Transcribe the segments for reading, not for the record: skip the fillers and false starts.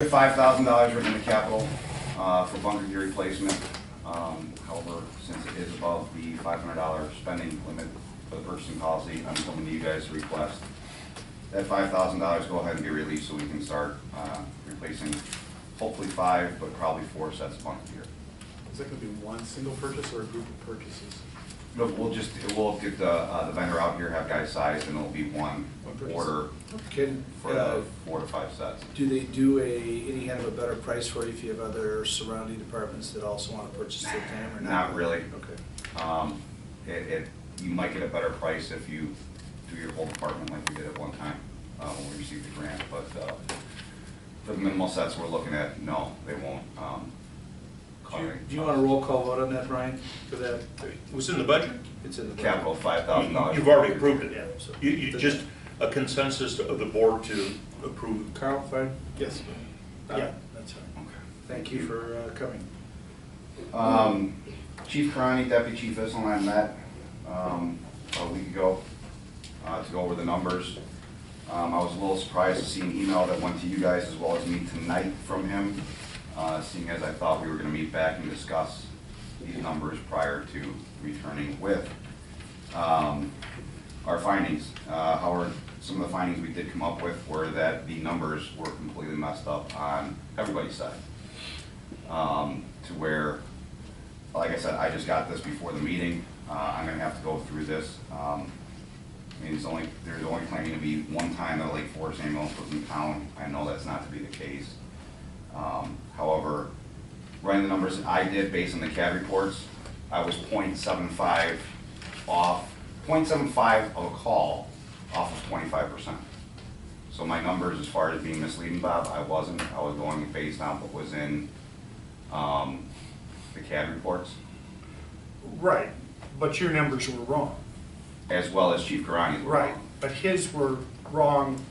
$5,000 written in the capital for bunker gear replacement. However, since it is above the $500 spending limit for the purchasing policy, I'm coming to you guys to request that $5,000 go ahead and be released so we can start replacing hopefully 5, but probably 4 sets of bunker gear. Is that going to be one single purchase or a group of purchases? No, we'll get the vendor out here, have guys size, and it'll be one order for 4 to 5 sets. Do they do any kind of a better price for you if you have other surrounding departments that also want to purchase the time or not? Not really. Okay. You might get a better price if you do your whole department like we did at one time when we received the grant, but for the minimal sets we're looking at, no, they won't. Do you want a roll call vote on that, Brian, for that? It was in the budget? It's in the Capital $5,000. You've already approved it. Yeah. So You just a consensus of the board to approve. Carl, fine? Yes. Yeah, that's fine. Okay. Thank you for coming. Chief Karani, Deputy Chief Issel, and I met a week ago to go over the numbers. I was a little surprised to see an email that went to you guys as well as me tonight from him, seeing as I thought we were going to meet back and discuss these numbers prior to returning with our findings. However, some of the findings we did come up with were that the numbers were completely messed up on everybody's side, to where, like I said, I just got this before the meeting. I'm going to have to go through this. I mean, there's only claiming to be one time that a Lake Forest ambulance was in town. I know that's not to be the case. However, running the numbers that I did based on the CAD reports, I was 0.75 off, 0.75 of a call off of 25%. So my numbers as far as being misleading, Bob, I wasn't. I was going based on what was in the CAD reports. Right, but your numbers were wrong. As well as Chief Karani's were Right, wrong. but his were wrong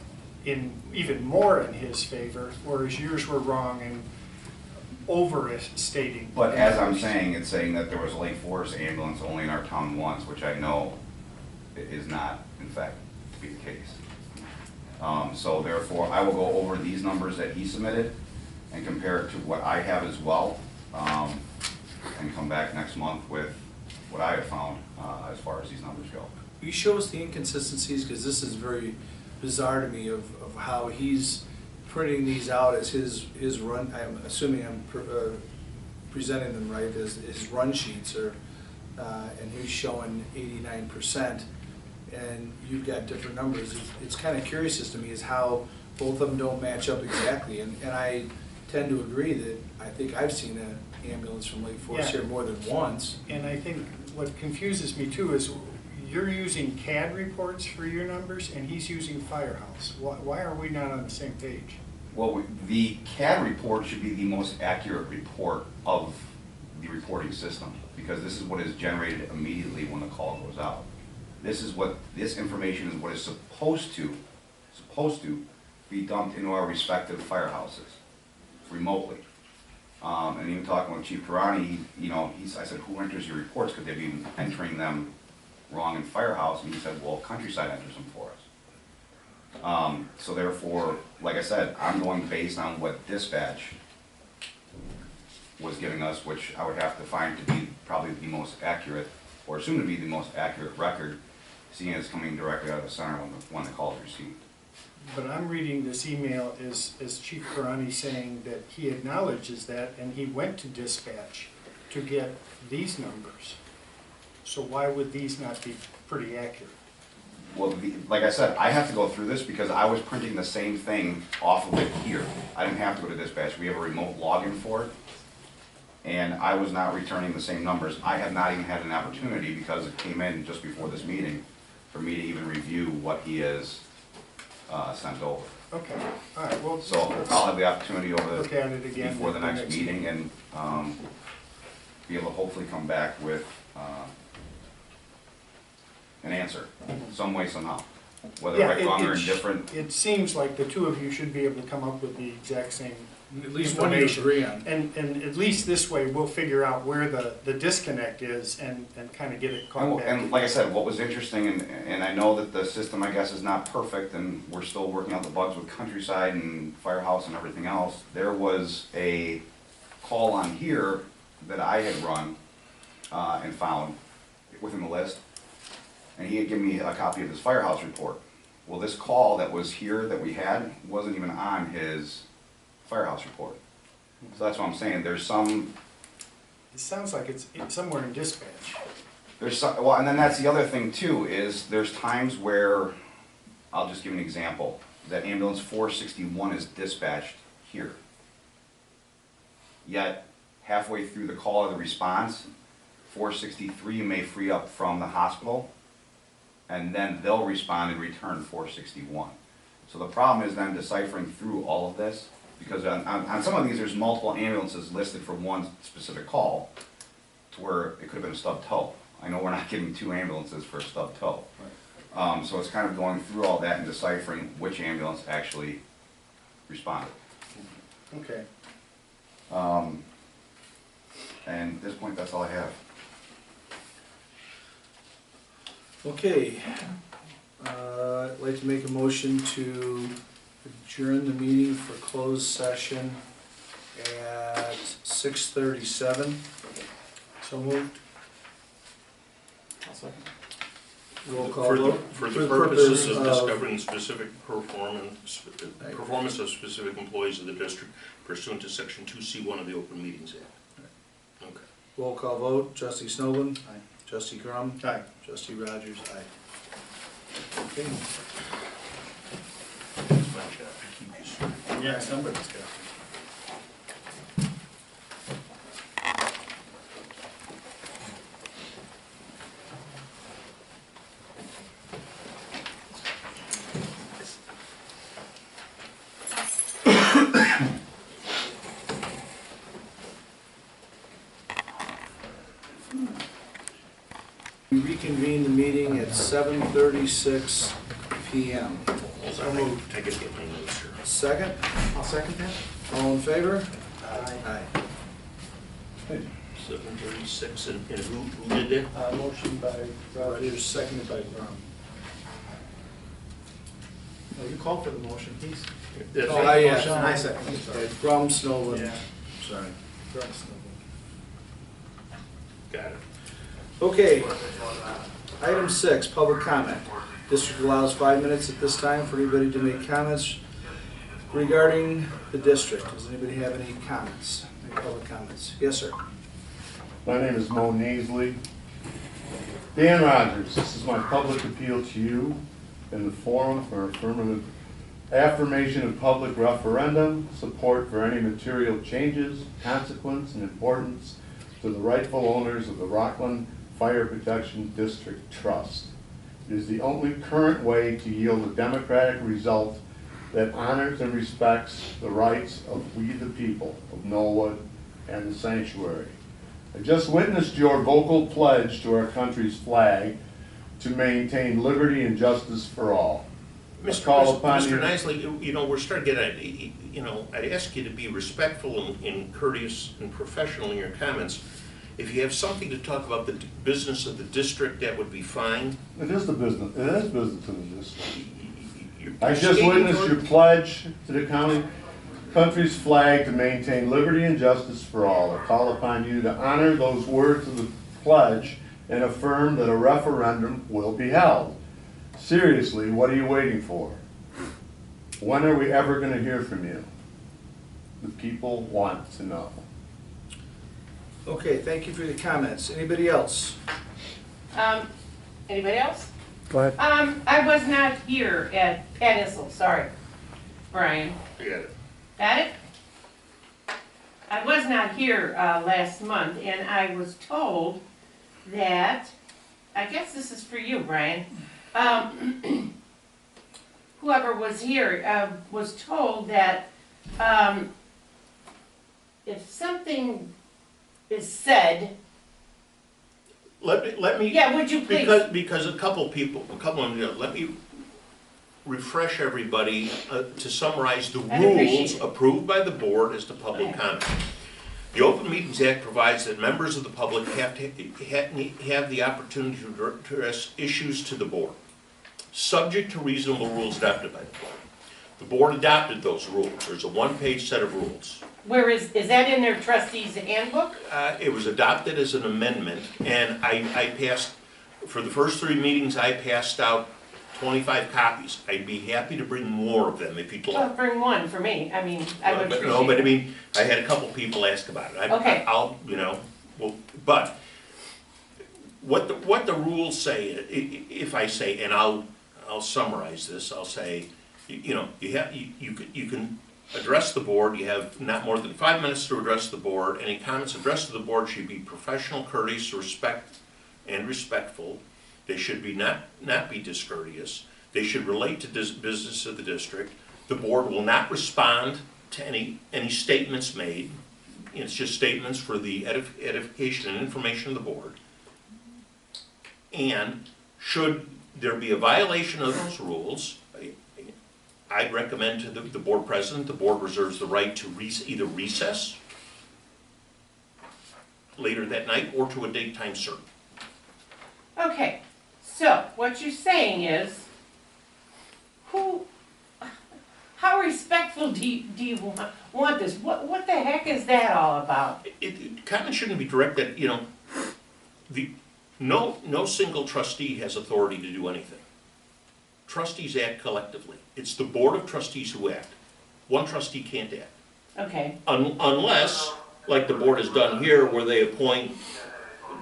in even more in his favor, whereas yours were wrong in overstating. But as I'm saying, it's saying that there was a Lake Forest ambulance only in our town once, which I know is not, in fact, to be the case. So therefore, I will go over these numbers that he submitted and compare it to what I have as well, and come back next month with what I have found as far as these numbers go. Will you show us the inconsistencies, because this is very bizarre to me of how he's printing these out as his run. I'm assuming I'm presenting them right as his run sheets are, and he's showing 89%, and you've got different numbers. It's kind of curious as to me is how both of them don't match up exactly, and I tend to agree that I think I've seen an ambulance from Lake Forest here more than once. And I think what confuses me too is you're using CAD reports for your numbers and he's using Firehouse. Why are we not on the same page? Well, the CAD report should be the most accurate report of the reporting system, because this is what is generated immediately when the call goes out. This information is what is supposed to be dumped into our respective firehouses remotely. And even talking with Chief Karani, I said, who enters your reports? Could they be entering them wrong in Firehouse? And he said, well, Countryside enters them for us. So therefore, like I said, I'm going based on what dispatch was giving us, which I would have to find to be probably the most accurate, or soon to be the most accurate record, seeing as coming directly out of the center when the call is received. But I'm reading this email as Chief Karani saying that he acknowledges that and he went to dispatch to get these numbers. So why would these not be pretty accurate? Well, like I said, I have to go through this because I was printing the same thing off of it here. I didn't have to go to dispatch. We have a remote login for it. And I was not returning the same numbers. I have not even had an opportunity, because it came in just before this meeting, for me to even review what he has sent over. Okay, all right, well. So I'll have the opportunity look at it again before the next meeting and be able to hopefully come back with an answer, some way, somehow. whether Yeah, right, wrong, or indifferent. it seems like the two of you should be able to come up with the exact same At least one you information. agree on. And at least this way, we'll figure out where the disconnect is and kind of get it caught back. And like I said, what was interesting, and I know that the system, I guess, is not perfect, and we're still working out the bugs with Countryside and Firehouse and everything else. There was a call on here that I had run and found within the list, and he had given me a copy of his Firehouse report. Well, this call that was here that we had wasn't even on his Firehouse report. So that's what I'm saying, there's some, It sounds like it's somewhere in dispatch. there's some, well, and then that's the other thing too, is there's times where, I'll just give an example, that ambulance 461 is dispatched here. Yet, halfway through the call or the response, 463 may free up from the hospital, and then they'll respond and return 461. So the problem is then deciphering through all of this, because on some of these, there's multiple ambulances listed for one specific call, to where it could have been a stub toe. I know we're not giving 2 ambulances for a stub toe. So it's kind of going through all that and deciphering which ambulance actually responded. Okay. And at this point, that's all I have. Okay, I'd like to make a motion to adjourn the meeting for closed session at 6:37. So moved. I'll second. Roll call For the, vote. for the purposes of discovering specific performance of specific employees of the district pursuant to section 2C1 of the Open Meetings Act. Okay. Roll call vote, trustee Snowden. Aye. Trustee Crum. Aye. Trustee Rogers, aye. Okay. That's my job to keep you straight. Yeah, somebody's got it. We reconvene the meeting at 7:36 PM. So moved. I guess get my notes here. Second, I'll second that. all in favor? Aye. Aye. 7:36, and who did that? Motion by Rogers, seconded by Crum. No, you called for the motion, he's. That's Oh, it. aye, yeah. Motion, I second, I'm sorry. Crum, Snowden. Yeah. Sorry. Got it. Okay. Item 6, public comment. District allows 5 minutes at this time for anybody to make comments regarding the district. Does anybody have any comments, any public comments? Yes, sir. My name is Mo Naisley. Dan Rogers, this is my public appeal to you in the forum for affirmation of public referendum, support for any material changes, consequence, and importance to the rightful owners of the Rockland Fire Protection District Trust. It is the only current way to yield a democratic result that honors and respects the rights of we the people of Knollwood and the sanctuary. I just witnessed your vocal pledge to our country's flag to maintain liberty and justice for all. Mr. Nisley, you know, we're starting to get, you know, I'd ask you to be respectful and courteous and professional in your comments. If you have something to talk about the business of the district, that would be fine. It is the business, it is business of the district. You're I just skating witnessed toward- your pledge to the country's flag to maintain liberty and justice for all. I call upon you to honor those words of the pledge and affirm that a referendum will be held. Seriously, what are you waiting for? When are we ever going to hear from you? The people want to know. Okay, thank you for your comments. Anybody else? Anybody else? Go ahead. I was not here at Issel, sorry, Brian. I got it. Got it? I was not here last month, and I was told that, I guess this is for you, Brian. Whoever was here was told that if something is said, Let me. yeah, would you please? Because a couple of them, let me refresh everybody to summarize the I'd appreciate rules it. approved by the board as to public Okay. comment. The Open Meetings Act provides that members of the public have the opportunity to address issues to the board, subject to reasonable rules adopted by the board. The board adopted those rules. There's a one-page set of rules. Where is that in their trustees handbook? It was adopted as an amendment, and I passed, for the first 3 meetings, I passed out 25 copies. I'd be happy to bring more of them if you'd Well, like. bring one for me, I mean, I would But appreciate no, but I it. mean, I had a couple people ask about it. Okay. I'll, you know, well, but what the rules say, if I say, and I'll summarize this, I'll say, you know, you can address the board, you have not more than 5 minutes to address the board. Any comments addressed to the board should be professional, courteous, respectful. They should be not be discourteous. They should relate to business of the district. The board will not respond to any statements made. It's just statements for the edification and information of the board. And should there be a violation of those rules, I'd recommend to the board president, the board reserves the right to either recess later that night or to a date time certain. Okay, so what you're saying is, how respectful do you want this? What the heck is that all about? Comments shouldn't be directed, you know, no single trustee has authority to do anything. Trustees act collectively. It's the board of trustees who act. One trustee can't act. Okay, Unless, like the board has done here, where they appoint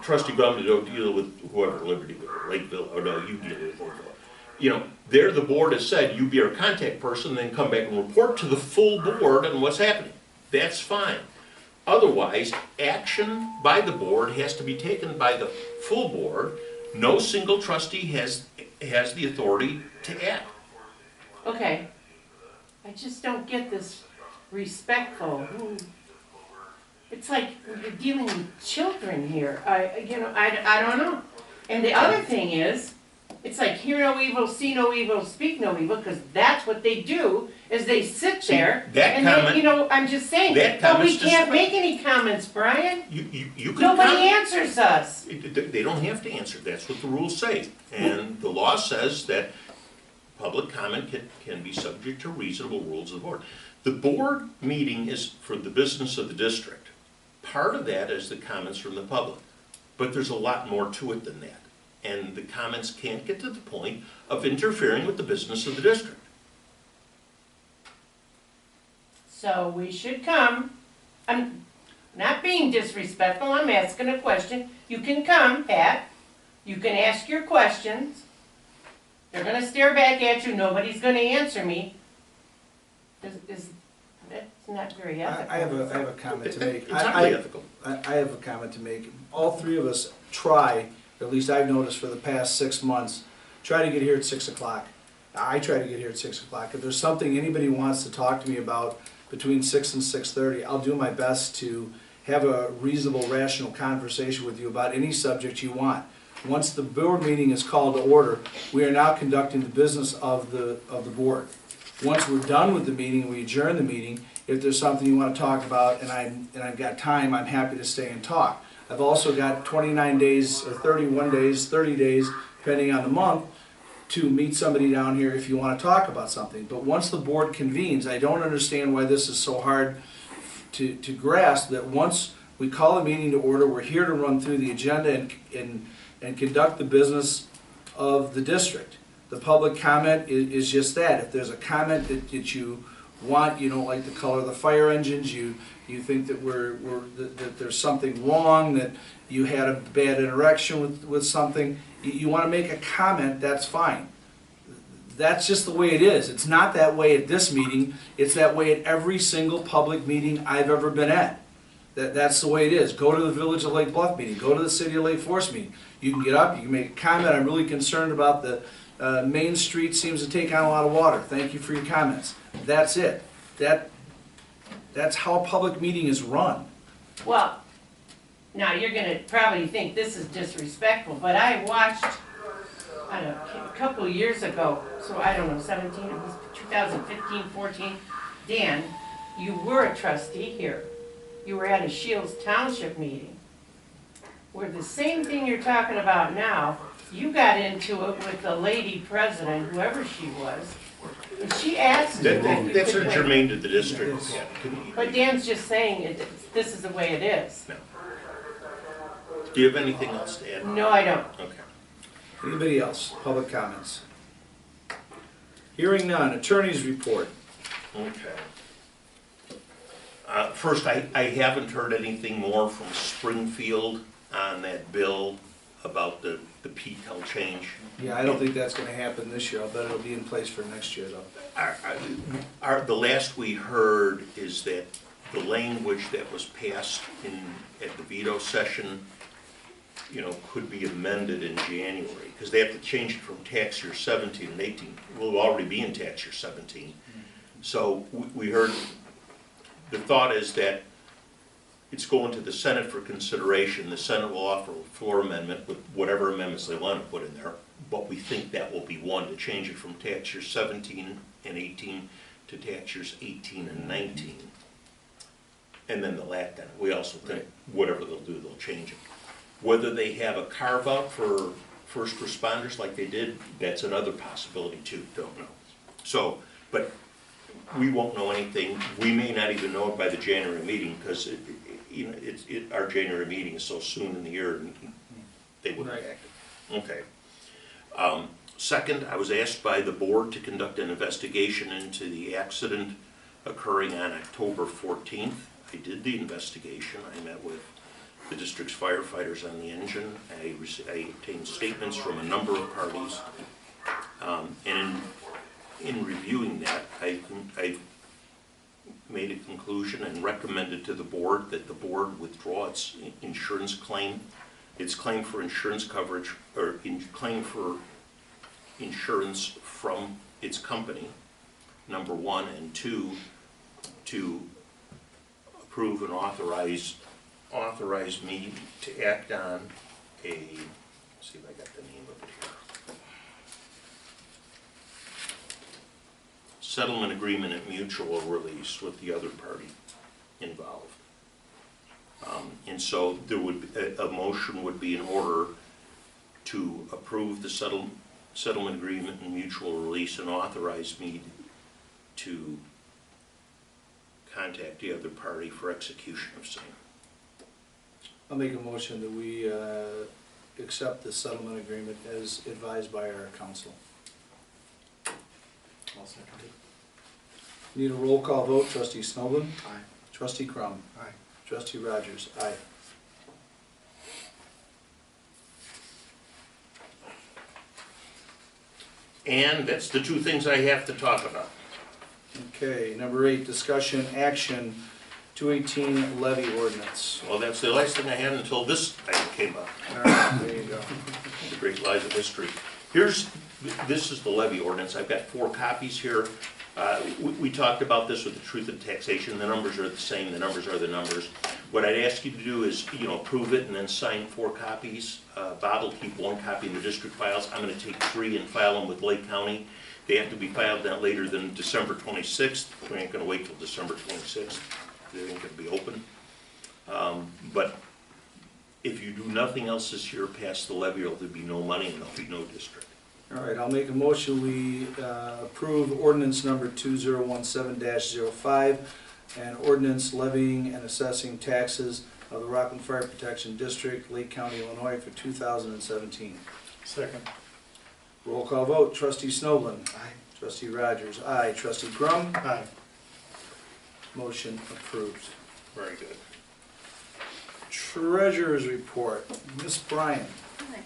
trustee Grum to deal with whoever, Libertyville, Lakeville, or no, you deal with Lakeville. You know, there the board has said, you be our contact person, then come back and report to the full board on what's happening. That's fine. Otherwise, action by the board has to be taken by the full board. No single trustee has the authority to act. okay. I just don't get this respectful. It's like we're dealing with children here. I don't know. And the other thing is, it's like hear no evil, see no evil, speak no evil, because that's what they do, is they sit there. that and comment- then, you know, I'm just saying, that but we comment's just- can't make any comments, Brian. You can Nobody comment. answers us. They don't have to answer. That's what the rules say. And the law says that public comment can be subject to reasonable rules of the board. The board meeting is for the business of the district. Part of that is the comments from the public. But there's a lot more to it than that. And the comments can't get to the point of interfering with the business of the district. So we should come. I'm not being disrespectful, I'm asking a question. You can come, Pat. You can ask your questions. They're gonna stare back at you, nobody's gonna answer me. That's not very ethical. I have a comment to make. It's highly ethical. I have a comment to make. All three of us try, at least I've noticed for the past 6 months, try to get here at 6 o'clock. I try to get here at 6 o'clock. If there's something anybody wants to talk to me about between 6 and 6:30, I'll do my best to have a reasonable, rational conversation with you about any subject you want. Once the board meeting is called to order, we are now conducting the business of the board. Once we're done with the meeting, we adjourn the meeting. If there's something you want to talk about and I've got time, I'm happy to stay and talk. I've also got 29 days or 31 days, 30 days, depending on the month, to meet somebody down here if you want to talk about something. But once the board convenes, I don't understand why this is so hard to grasp, that once we call a meeting to order, we're here to run through the agenda and conduct the business of the district. The public comment is just that. If there's a comment that you want, you don't like the color of the fire engines, you think that that there's something wrong, that you had a bad interaction with something, you want to make a comment, that's fine. That's just the way it is. It's not that way at this meeting. It's that way at every single public meeting I've ever been at. That's the way it is. Go to the Village of Lake Bluff meeting. Go to the City of Lake Forest meeting. You can get up, you can make a comment. I'm really concerned about the Main Street seems to take on a lot of water. Thank you for your comments. That's it. That's how a public meeting is run. Well, now you're gonna probably think this is disrespectful, but I watched I don't know, a couple of years ago, so I don't know, 17, it was 2015, 14. Dan, you were a trustee here. You were at a Shields Township meeting, where the same thing you're talking about now, you got into it with the lady president, whoever she was, and she asked you. if you That's could not wait. germane to the district. Yes. Yeah, couldn't you- But Dan's just saying this is the way it is. No. Do you have anything else to add? No, I don't. Okay. Anybody else? Public comments? Hearing none. Attorney's report. Okay. First, I haven't heard anything more from Springfield on that bill about the P-TEL change. Yeah, I don't think that's gonna happen this year. I'll bet it'll be in place for next year, though. The last we heard is that the language that was passed at the veto session, could be amended in January, because they have to change it from tax year 17 and 18. We'll already be in tax year 17. So we heard, the thought is that it's going to the Senate for consideration. The Senate will offer a floor amendment with whatever amendments they want to put in there, but we think that will be one to change it from tax years 17 and 18 to tax years 18 and 19. And then they'll act on it. We also think whatever they'll do, they'll change it. Whether they have a carve-out for first responders like they did, that's another possibility too, don't know. So, but we won't know anything. We may not even know it by the January meeting, because our January meeting is so soon in the year, and they wouldn't Right. act. Okay. Second, I was asked by the board to conduct an investigation into the accident occurring on October 14th. I did the investigation. I met with the district's firefighters on the engine. I obtained statements from a number of parties. And in reviewing that, I made a conclusion and recommended to the board that the board withdraw its insurance claim, its claim for insurance coverage, or claim for insurance from its company, number one, and two, to approve and authorize me to act on let's see if I got the name of it here. Settlement agreement and mutual release with the other party involved. And so there would, a motion would be in order to approve the settlement agreement and mutual release and authorize me to contact the other party for execution of same. I'll make a motion that we accept the settlement agreement as advised by our counsel. I'll second it. Need a roll call vote. Trustee Snowden? Aye. Trustee Crum? Aye. Trustee Rogers? Aye. And that's the two things I have to talk about. Okay, number 8, discussion action 218 levy ordinance. Well, that's the last thing I had until this item came up. All right, there you go. The great lies of history. This is the levy ordinance. I've got 4 copies here. We talked about this with the truth in taxation. The numbers are the same. The numbers are the numbers. What I'd ask you to do is, approve it and then sign 4 copies. Bob will keep 1 copy in the district files. I'm going to take 3 and file them with Lake County. They have to be filed not later than December 26th. We ain't going to wait till December 26th. They ain't going to be open. But if you do nothing else this year past the levy, there'll be no money and there'll be no district. All right, I'll make a motion, we approve ordinance number 2017-05 and ordinance levying and assessing taxes of the Rockland Fire Protection District, Lake County, Illinois for 2017. Second. Roll call vote. Trustee Snowden. Aye. Trustee Rogers. Aye. Trustee Crum. Aye. Motion approved. Very good. Treasurer's report. Ms. Bryan. Hi.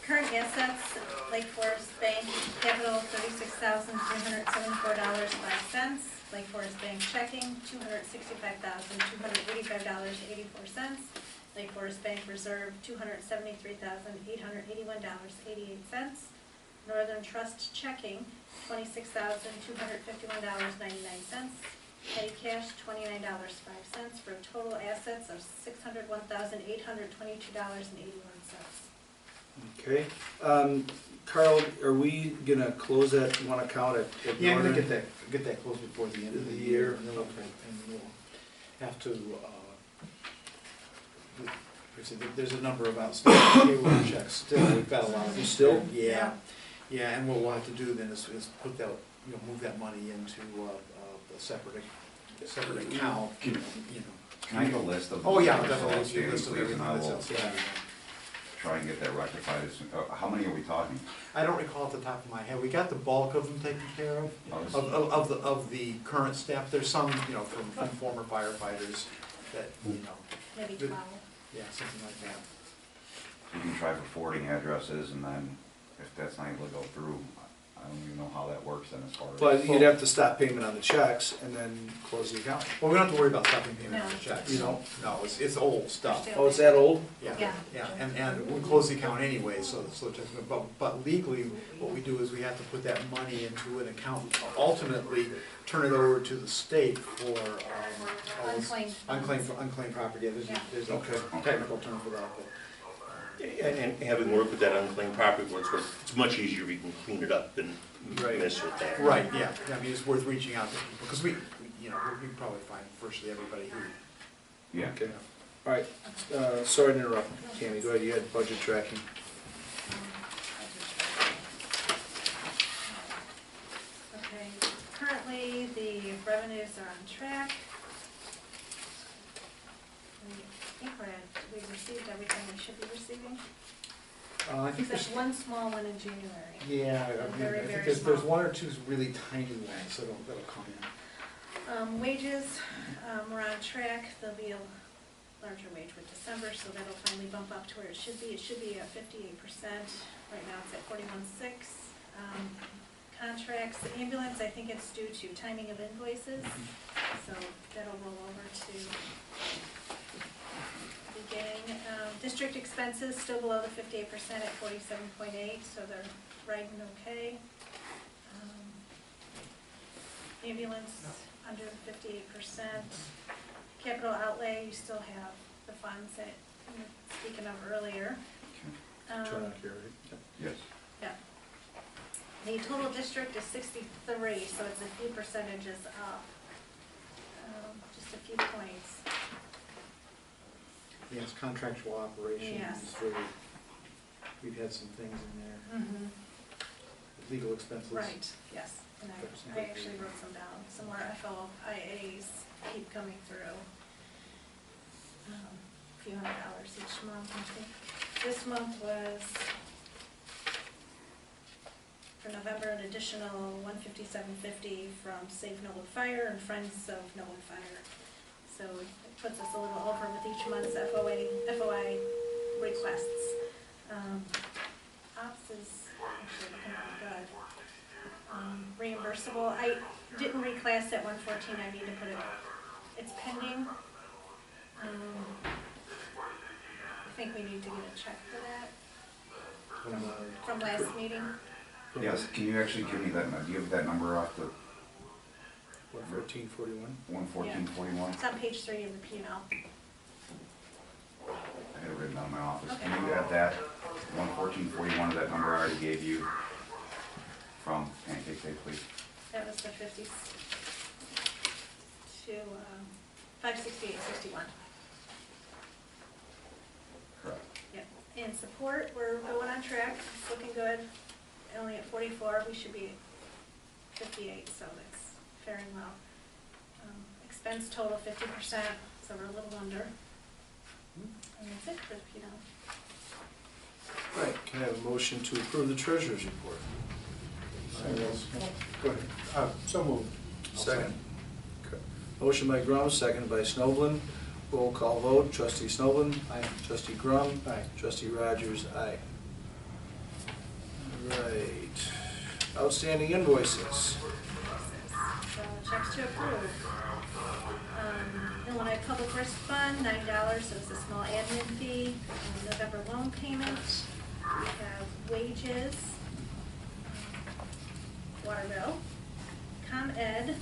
Current assets, Lake Forest Bank capital $36,374.05. Lake Forest Bank checking $265,285.84. Lake Forest Bank reserve $273,881.88. Northern Trust checking $26,251.99. Petty cash $29.05 for total assets of $601,822.81. Okay, Carl, are we gonna close that one account at Yeah, I'm gonna Northern? get that closed before the end of the The year. year, And then okay. we'll have to, there's a number of outstanding payroll checks still, we've got a lot of them. Still? Yeah, yeah, and what we'll have to do then is put that, move that money into a separate account, Can- you know. Can I get a list of? the Oh, yeah, numbers definitely, a outstanding, list of please, everything and I that's will outstanding. try and get that rectified as soon, how many are we talking? I don't recall off the top of my head, we got the bulk of them taken care of. Of- Of the current staff, there's some, from former firefighters that, Maybe Good. 12. yeah, something like that. You can try for forwarding addresses, and then if that's not able to go through, I don't even know how that works then as far as. But you'd have to stop payment on the checks and then close the account. Well, we don't have to worry about stopping payment on the No. checks. You don't? No, it's old stuff. Still- Oh, it's that old? Yeah, and we'll close the account anyway, so but legally, what we do is we have to put that money into an account, ultimately turn it over to the state for, Unclaimed. unclaimed property. Yeah, Yeah. there's a Okay. technical term for that, but. And having worked with that unclaimed property, it's much easier if you can clean it up than Right. mess with that. Right, yeah, I mean, it's worth reaching out to people, because we can probably find virtually everybody who. Yeah. Okay, all right, sorry to interrupt, Tammy, go ahead, you had budget tracking. Okay, currently the revenues are on track. I think we've received everything we should be receiving, I think except one small one in January. yeah, I Very, think very there's small. one or two really tiny ones, so that'll come in. Wages, we're on track, there'll be a larger wage with December, so that'll finally bump up to where it should be. It should be at 58%, right now it's at 41.6. Contracts, the ambulance, I think it's due to timing of invoices, so that'll roll over to beginning. District expenses still below the 58% at 47.8, so they're riding okay. Ambulance under 58%. Capital outlay, you still have the funds that you were speaking of earlier. Okay. Turn on here, right? Yes. Yeah. The total district is 63, so it's a few percentages up, just a few points. Yes, contractual operations, Yes. we've had some things in there, Mm-hmm. legal expenses. Right, yes, and I actually wrote some down, some more FOIAs keep coming through. A few $100 each month, I think. This month was, for November, an additional $157.50 from Save Nolan Fire and Friends of Nolan Fire. So it puts us a little over with each month's FOI requests. Ops is actually looking pretty good. Reimbursable, I didn't reclass that 114, I need to put it, it's pending. I think we need to get a check for that from last meeting. Yes, can you actually give me that, do you have that number off the 114.41? 114.41? It's on page 3 of the P&L. I had it written down in my office. Okay. Can you add that 114.41 to that number I already gave you from Pancake Day, please? That was the 50 to 568.61. Correct. Yep. And support, we're going on track. It's looking good. Only at 44, we should be at 58, so that's faring well. Expense total 50%, so we're a little under. And that's it for the P&L. Right, can I have a motion to approve the treasurer's report? Go ahead. So moved. Second. Okay. Motion by Grum, second by Snoblin. Roll call vote, trustee Snoblin. Aye. Trustee Grum. Aye. Trustee Rogers, aye. All right. Outstanding invoices. Checks to approve. Illinois Public Risk Fund, $9, so it's a small admin fee. November loan payment. We have wages. Water bill. ComEd,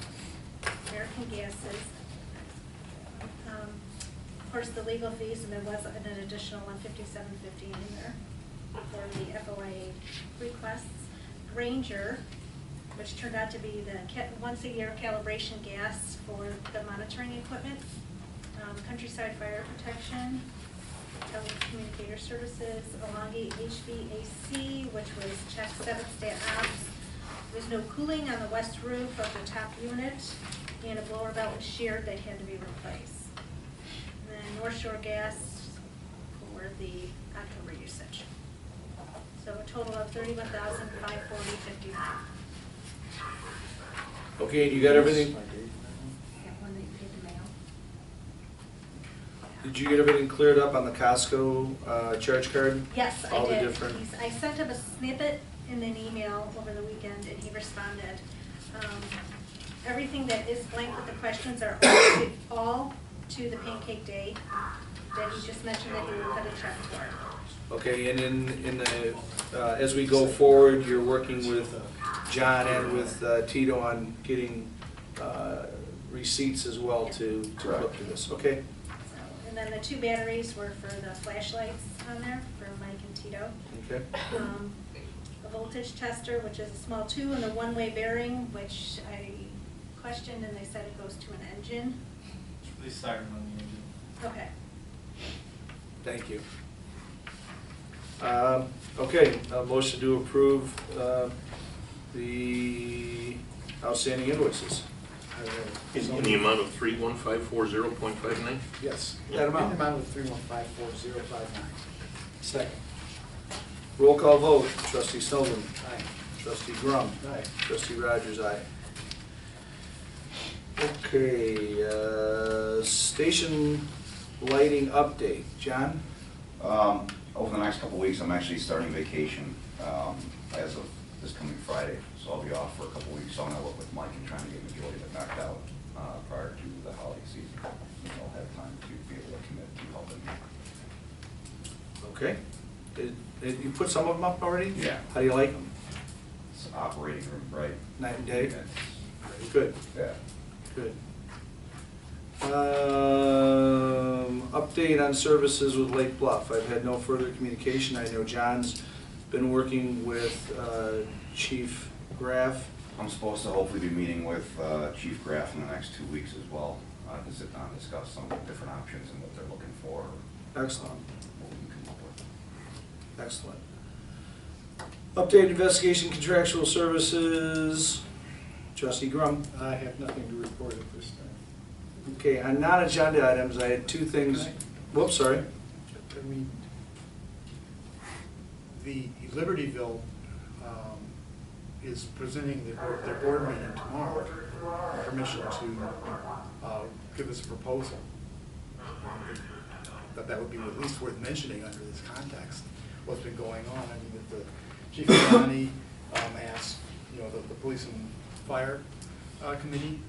American Gases. Of course, the legal fees, and there was an additional $157.50 in there. for the FOIA requests. Granger, which turned out to be the once-a-year calibration gas for the monitoring equipment. Countryside Fire Protection, Telecommunicator Services, Alongi HVAC, which was check 7-stat ops. There's no cooling on the west roof of the top unit, and a blower belt was sheared that had to be replaced. And then North Shore Gas for the October usage. So a total of $31,540.59. Okay, you got everything? That one that you paid the mail. Did you get everything cleared up on the Costco charge card? Yes, I All the did. different- I sent him a snippet in an email over the weekend, and he responded. Everything that is blank with the questions are all to the Pancake Day that he just mentioned that he would cut a check for. Okay, and in the, as we go forward, you're working with John and with Tito on getting receipts as well to look to this, okay? So, and then the 2 batteries were for the flashlights on there for Mike and Tito. Okay. A voltage tester, which is a small 2, and a one-way bearing, which I questioned, and they said it goes to an engine. It's for the siren on the engine. Okay. Thank you. Okay, a motion to approve the outstanding invoices. In the amount of 31540.59? Yes. That amount. In the amount of 3154059. Second. Roll call vote, trustee Snowden, Aye. trustee Grum, Aye. trustee Rogers, aye. Okay, station lighting update, John? Over the next couple of weeks, I'm actually starting vacation as of this coming Friday, so I'll be off for a couple of weeks. So I'm gonna work with Mike and trying to get majority of it knocked out prior to the holiday season. So I'll have time to be able to commit to helping. Okay. You put some of them up already? Yeah. How do you like them? It's operating room, right? Night and day? It's- Good, Yeah. good. Update on services with Lake Bluff. I've had no further communication. I know John's been working with Chief Graff. I'm supposed to hopefully be meeting with Chief Graff in the next 2 weeks as well, to sit down and discuss some of the different options and what they're looking for. Excellent. What we can come up with. Excellent. Update investigation contractual services. Trustee Grum. I have nothing to report at this time. Okay, on non-agenda items, I had 2 things. Can Whoops, sorry. I mean, the Libertyville is presenting their board meeting tomorrow, permission to give us a proposal. That would be at least worth mentioning under this context, what's been going on. I mean, that the Chief County asked, the police and fire committee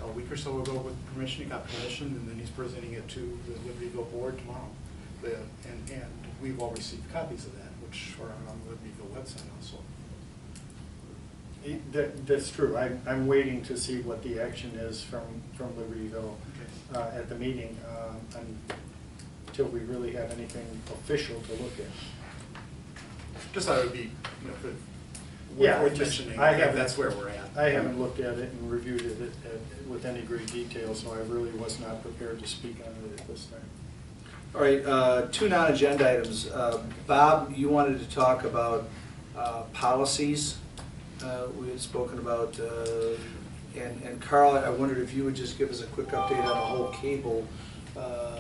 a week or so ago with permission, he got permission, and then he's presenting it to the Libertyville board tomorrow. And we've all received copies of that, which are on the Libertyville website also. That's true. I'm waiting to see what the action is from Libertyville at the meeting until we really have anything official to look at. Just thought it would be, Yeah, worth just- mentioning. I haven't- That's where we're at. I haven't looked at it and reviewed it with any great detail, so I really was not prepared to speak on it at this time. All right, 2 non-agenda items. Bob, you wanted to talk about policies. We had spoken about, and Carl, I wondered if you would just give us a quick update on the whole cable.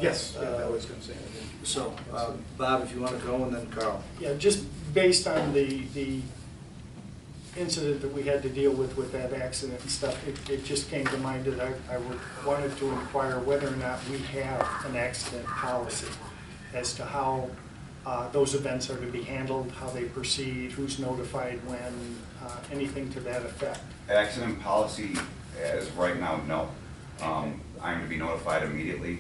Yes, I was going to say. So, Bob, if you want to go, and then Carl. Yeah, just based on the incident that we had to deal with that accident and stuff, it just came to mind that I wanted to inquire whether or not we have an accident policy as to how those events are to be handled, how they proceed, who's notified when, anything to that effect. Accident policy, as of right now, no. I'm to be notified immediately,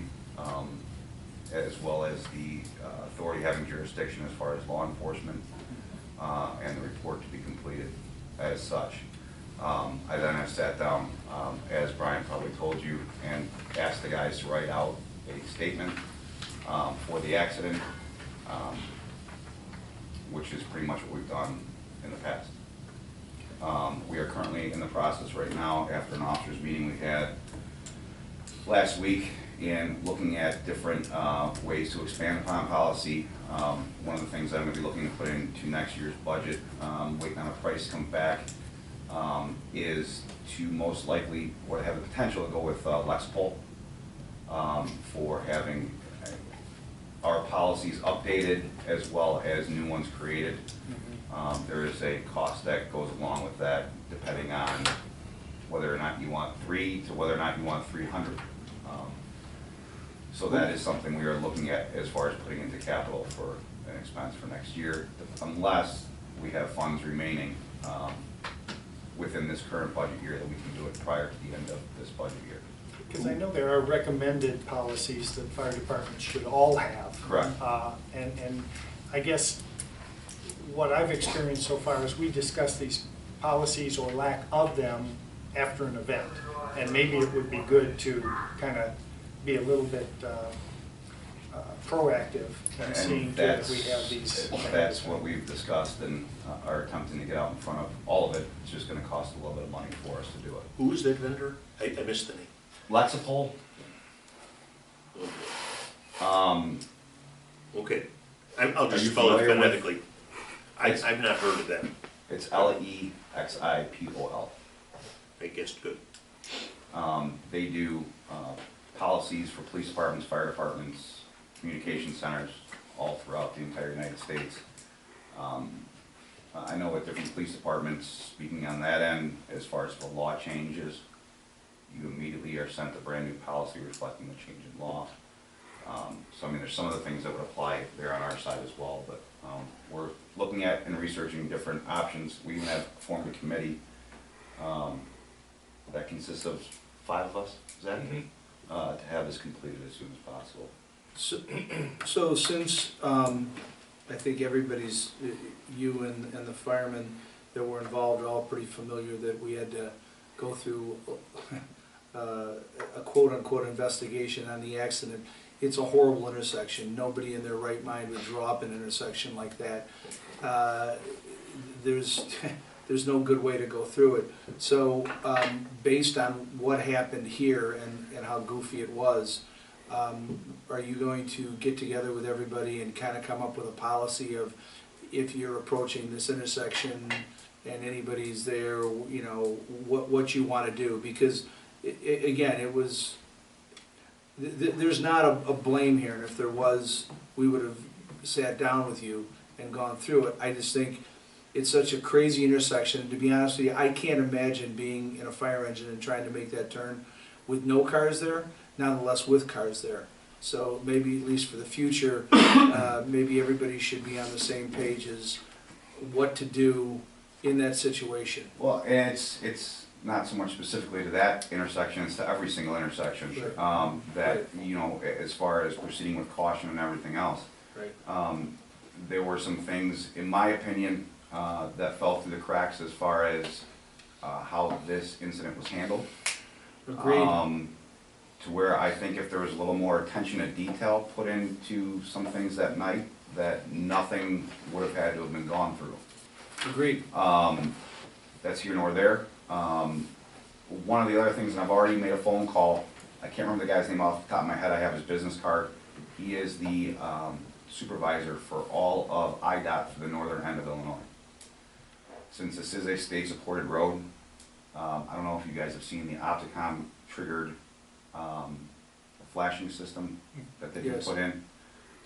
as well as the authority having jurisdiction as far as law enforcement, and the report to be completed as such. I then have sat down, as Brian probably told you, and asked the guys to write out a statement for the accident. which is pretty much what we've done in the past. We are currently in the process right now, after an officers meeting we had last week, in looking at different ways to expand upon policy. One of the things that I'm going to be looking to put into next year's budget, waiting on a price to come back, is to most likely, or have the potential to go with Lexipol for having our policies updated as well as new ones created. There is a cost that goes along with that, depending on whether or not you want 3 to whether or not you want 300. So that is something we are looking at as far as putting into capital for an expense for next year, unless we have funds remaining within this current budget year that we can do it prior to the end of this budget year. Because I know there are recommended policies that fire departments should all have. Correct. And I guess what I've experienced so far is we discuss these policies or lack of them after an event. And maybe it would be good to kind of be a little bit proactive in seeing to that we have these. That's what we've discussed and are attempting to get out in front of all of it. It's just going to cost a little bit of money for us to do it. Who is that vendor? I missed the name. Lexipol. Okay, I'll Are just you spell it familiar with- phonetically. I've not heard of that. It's Lexipol. I guessed good. They do policies for police departments, fire departments, communication centers, all throughout the entire United States. I know with different police departments, speaking on that end, as far as the law changes, you immediately are sent a brand new policy reflecting the change in law. So I mean, there's some of the things that would apply there on our side as well, but we're looking at and researching different options. We even have formed a committee that consists of 5 of us, is that it? To have this completed as soon as possible. So since, I think everybody's, you and the firemen that were involved are all pretty familiar that we had to go through a quote-unquote investigation on the accident. It's a horrible intersection. Nobody in their right mind would draw up an intersection like that. There's no good way to go through it. So based on what happened here and how goofy it was, are you going to get together with everybody and kind of come up with a policy of if you're approaching this intersection and anybody's there, you know, what you want to do? Because again, it was, there's not a blame here, and if there was, we would have sat down with you and gone through it. I just think it's such a crazy intersection. To be honest with you, I can't imagine being in a fire engine and trying to make that turn with no cars there, nonetheless with cars there. So maybe at least for the future, maybe everybody should be on the same page as what to do in that situation. Well, and it's not so much specifically to that intersection, it's to every single intersection. Right. That, you know, as far as proceeding with caution and everything else. Right. There were some things, in my opinion, that fell through the cracks as far as how this incident was handled. Agreed. To where I think if there was a little more attention to detail put into some things that night, that nothing would have had to have been gone through. Agreed. That's here nor there. One of the other things, and I've already made a phone call, I can't remember the guy's name off the top of my head, I have his business card. He is the supervisor for all of IDOT for the northern end of Illinois. Since this is a state-supported road, I don't know if you guys have seen the Opticom triggered flashing system that they can Yes. put in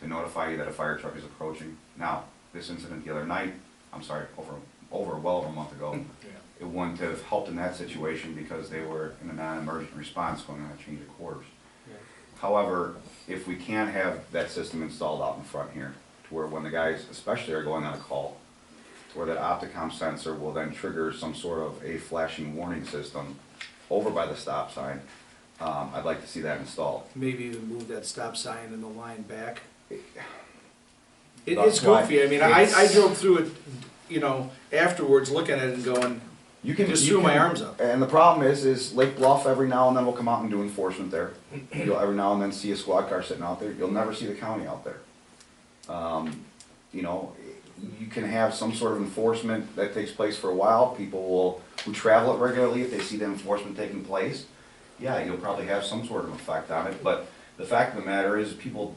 to notify you that a fire truck is approaching. Now, this incident the other night, I'm sorry, well over a month ago, it wouldn't have helped in that situation because they were in a non-emergent response going on a change of quarters. Yeah. However, if we can have that system installed out in front here, to where when the guys especially are going on a call, to where that Opticom sensor will then trigger some sort of a flashing warning system over by the stop sign, I'd like to see that installed. Maybe even move that stop sign and the line back. That's It's why goofy. I mean, I drove through it, you know, afterwards looking at it and going, You can just you threw my can- arms up. And the problem is Lake Bluff every now and then will come out and do enforcement there. You'll every now and then see a squad car sitting out there. You'll never see the county out there. You know, you can have some sort of enforcement that takes place for a while. People will, who travel it regularly, if they see the enforcement taking place, yeah, you'll probably have some sort of effect on it. But the fact of the matter is, people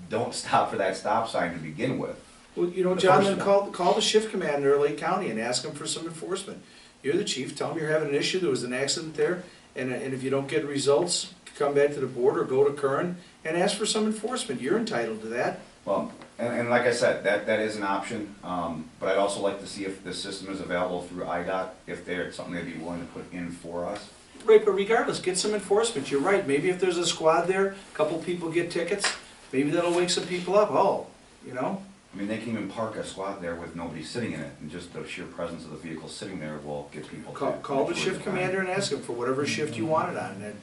don't stop for that stop sign to begin with. Well, you know, The John, first then one. call the shift commander of Lake County and ask him for some enforcement. You're the chief, tell him you're having an issue, there was an accident there, and if you don't get results, come back to the board or go to Kern and ask for some enforcement. You're entitled to that. Well, and like I said, that is an option, but I'd also like to see if the system is available through IDOT, if they're something they'd be willing to put in for us. Right, but regardless, get some enforcement. You're right, maybe if there's a squad there, a couple people get tickets, maybe that'll wake some people up, oh, you know? I mean, they can even park a squad there with nobody sitting in it, and just the sheer presence of the vehicle sitting there will get people to. Call the shift commander and ask him for whatever shift you want it on,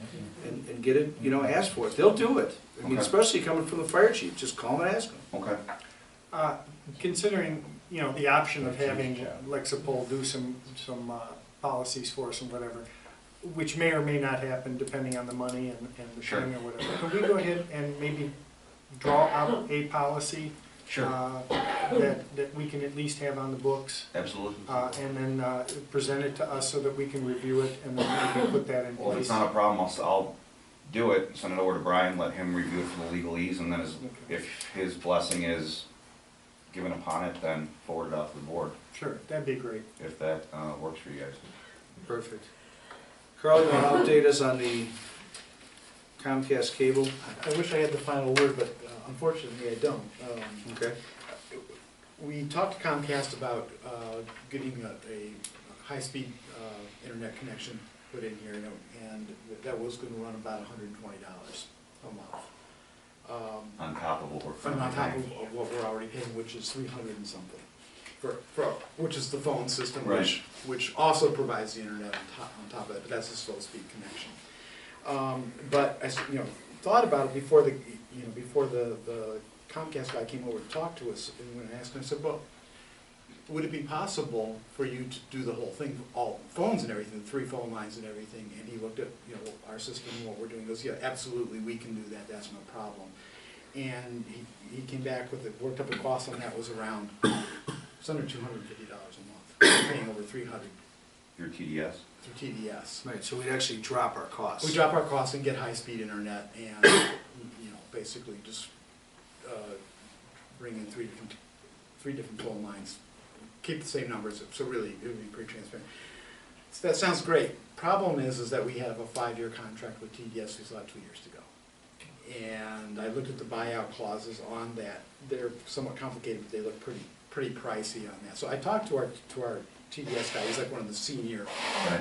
and get it, you know, ask for it. They'll do it. I mean, Okay. especially coming from the fire chief, just call him and ask him. Okay. Considering, you know, the option of having Lexipol do some policies for us and whatever, which may or may not happen depending on the money and the Sure. time or whatever, can we go ahead and maybe draw out a policy Sure. that we can at least have on the books, Absolutely. and then present it to us so that we can review it and then maybe put that in Well, if it's place? not a problem, I'll do it, send it over to Brian, let him review it for the legalese, and then if his blessing is given upon it, then forward it out to the board, Sure, that'd be great. if that works for you guys. Perfect. Carl, you want to update us on the Comcast cable? I wish I had the final word, but unfortunately I don't. Okay. We talked to Comcast about getting a high-speed internet connection put in here, and that was going to run about $120 a month. On top of what we're On currently top paying. of what we're already paying, which is 300 and something, which is the phone system, Right. which also provides the internet on top of it, but that's a slow-speed connection. But I thought about it before the Comcast guy came over to talk to us, and when I asked him, I said, well, would it be possible for you to do the whole thing, all phones and everything, 3 phone lines and everything? And he looked at, our system and what we're doing, he goes, yeah, absolutely, we can do that, that's no problem. And he came back with it, worked up a cost on that was around, it's under $250 a month. We're paying over $300 Your TDS? through TDS. Right, so we'd actually drop our costs. We drop our costs and get high-speed internet and, basically just bring in three different phone lines. Keep the same numbers, so really, it would be pretty transparent. So that sounds great. Problem is that we have a 5-year contract with TDS, we still have 2 years to go. And I looked at the buyout clauses on that. They're somewhat complicated, but they look pretty pricey on that. So I talked to our TDS guy, he's like one of the senior,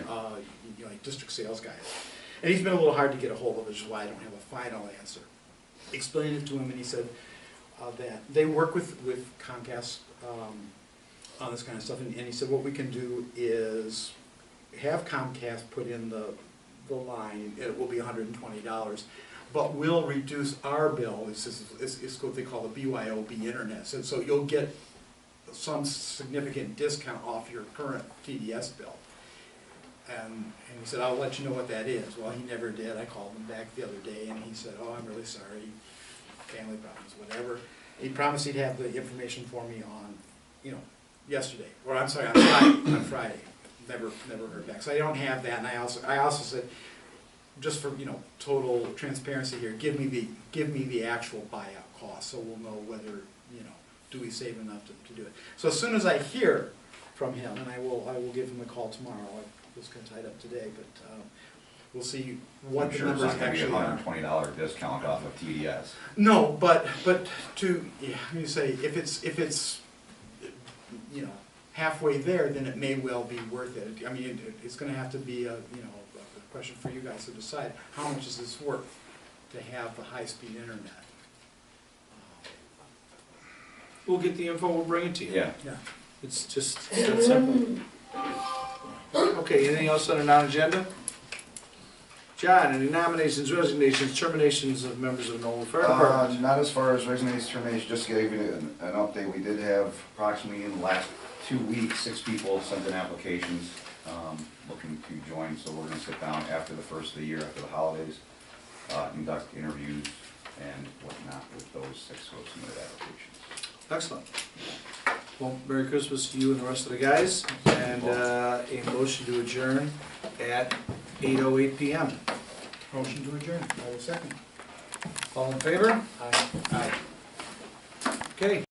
like district sales guys. And he's been a little hard to get a hold of, which is why I don't have a final answer. Explained it to him, and he said that they work with Comcast on this kind of stuff, and he said what we can do is have Comcast put in the line, it will be $120, but we'll reduce our bill. It's what they call the BYOB internet, so you'll get some significant discount off your current TDS bill. And he said, I'll let you know what that is. Well, he never did. I called him back the other day, and he said, oh, I'm really sorry, family problems, whatever. He promised he'd have the information for me on, yesterday, or I'm sorry, on Friday. Never heard back. So I don't have that, and I also said, just for total transparency here, give me the actual buyout cost, so we'll know whether do we save enough to do it. So as soon as I hear from him, and I will give him a call tomorrow. I was kind of tied up today, but we'll see what I'm the sure it's numbers not gonna be actually are. $120 discount off of TDS. No, but you say if it's halfway there, then it may well be worth it. I mean, it's going to have to be a question for you guys to decide. How much is this worth to have the high-speed internet? We'll get the info, we'll bring it to you. Yeah. Yeah. It's just that simple. Okay, anything else on the non-agenda? John, any nominations, resignations, terminations of members of the Nolan Fire Department? Not as far as resignations, termination, just to give you an update. We did have approximately in the last 2 weeks, 6 people sent in applications looking to join, so we're going to sit down after the first of the year, after the holidays, conduct interviews and whatnot with those 6 who have submitted applications. Excellent. Well, Merry Christmas to you and the rest of the guys, and a motion to adjourn at 8:08 PM. Motion to adjourn, I will second. All in favor? Aye. Aye. Okay.